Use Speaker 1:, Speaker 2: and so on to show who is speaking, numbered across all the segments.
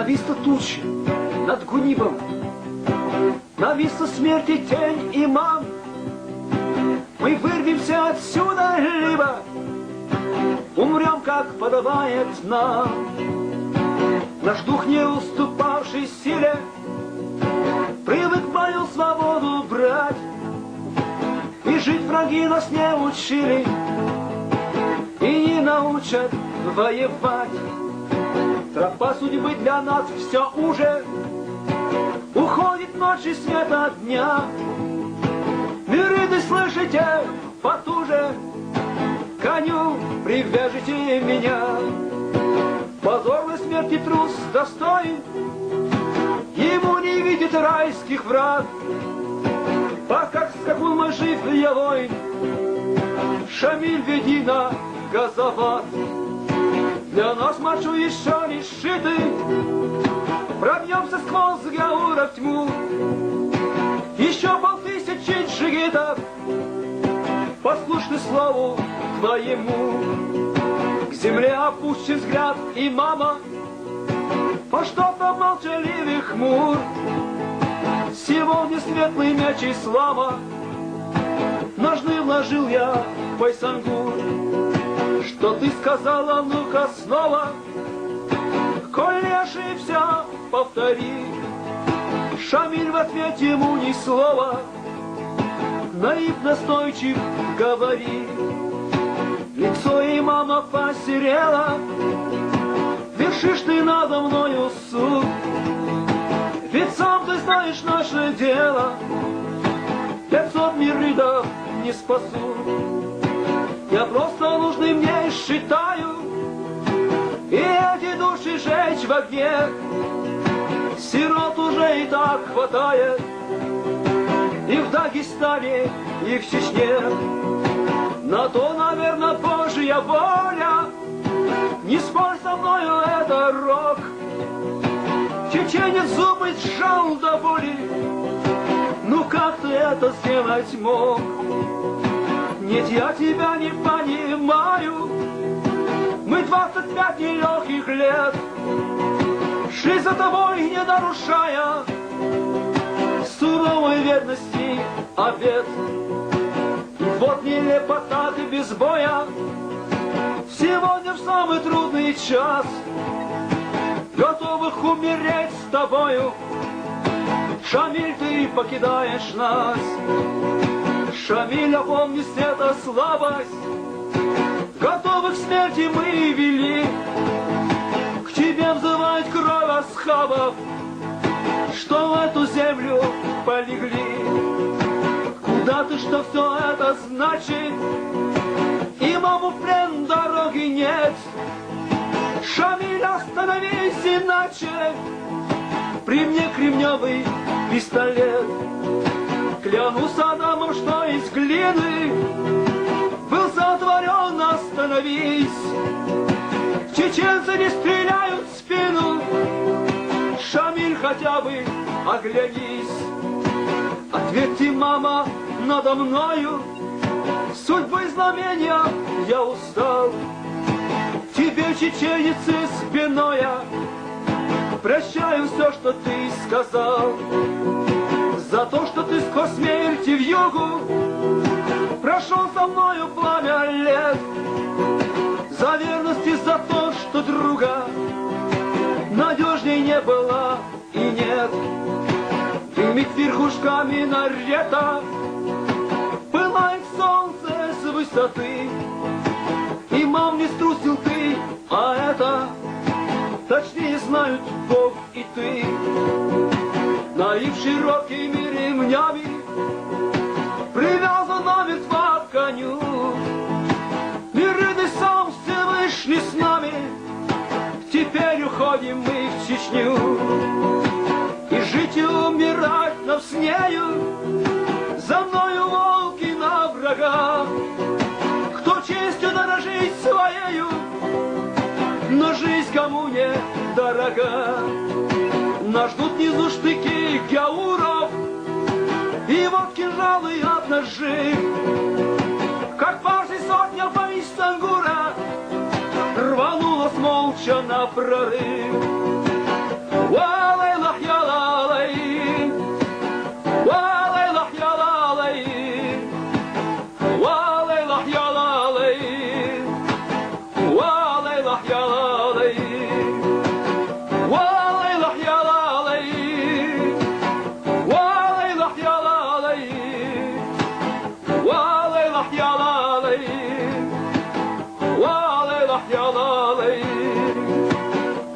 Speaker 1: Нависла туча над Гунибом, нависла смерти тень имам. Мы вырвемся отсюда, либо умрем, как подобает нам. Наш дух, не уступавший силе, привык мою свободу брать. И жить враги нас не учили и не научат воевать. Тропа судьбы для нас все уже, уходит ночь и свет от дня. Миры, вы слышите, потуже, коню привяжите меня. Позорной смерти трус достоин, ему не видит райских врат. Пока скакун мой жив, я воин, Шамиль, веди на Газават. Для нас маршу еще не сшиты, пробьемся сквозь Гаура в тьму. Еще 5000 джигитов послушны слову твоему. К земле опущен взгляд имама, по что-то молчаливый хмур. Сегодня светлый мяч ислама ножны вложил я в Байсангур. Что ты сказала, ну-ка снова, коль не ошибся, повтори. Шамиль в ответ ему ни слова, наив настойчив говори. Лицо имама посерело, вершишь ты надо мною суд. Ведь сам ты знаешь наше дело, 500 миридов не спасут. Я просто нужный мне считаю, и эти души жечь в огне. Сирот уже и так хватает, и в Дагестане, и в Чечне. На то, наверное, Божья воля, не спорь со мною, это рок. Чеченец зубы сжал до боли, ну как ты это сделать мог? Нет, я тебя не понимаю, мы 25 нелегких лет шли за тобой, не нарушая суровой верности обет. И вот нелепота ты без боя, сегодня в самый трудный час, готовых умереть с тобою. Шамиль, ты покидаешь нас. Шамиль, опомнись, это слабость, готовы к смерти мы вели. К тебе взывает кровь асхабов, что в эту землю полегли. Куда ты, что все это значит? Имаму в плен дороги нет. Шамиль, остановись, иначе при мне кремневый пистолет. Клянусь Адамом, что из глины был сотворен, остановись. Чеченцы не стреляют в спину, Шамиль, хотя бы оглянись. Ответьте, мама, надо мною, судьбой знамения я устал. Тебе, чеченец, спиной я прощаю все, что ты сказал. За то, что ты сквозь смерть и вьюгу прошел со мною пламя лет. За верность и за то, что друга надежней не было и нет. Дымит верхушками нарета, пылает солнце с высоты. Имам, не струсил ты, а это точнее знают Бог и ты. Наив широкими ремнями привязан намертво к коню. Миры, ты сам все вышли с нами, теперь уходим мы в Чечню. И жить и умирать нам с нею, за мною волки на врага. Кто честью дорожить своею, но жизнь кому не дорога. Нас ждут внизу штыки гауров, и вот кинжалы от ножей. Как парси сотня Байсангура рванулась молча на прорыв.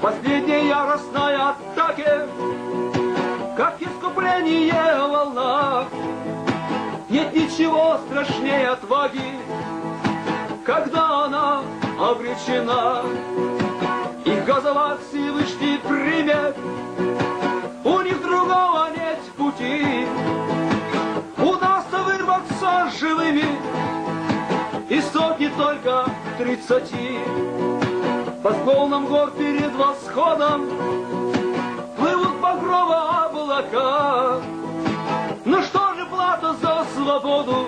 Speaker 1: Последней яростной атаке, как искупление волна, нет ничего страшнее отваги, когда она обречена. Их газовать Всевышний примет, у них другого нет пути. Удастся вырваться живыми и сотни только 30. По склонам гор перед восходом плывут багровые облака. Ну что же плата за свободу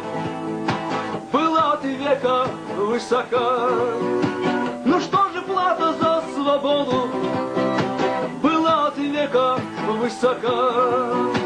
Speaker 1: была от века высока? Ну что же плата за свободу была от века высока?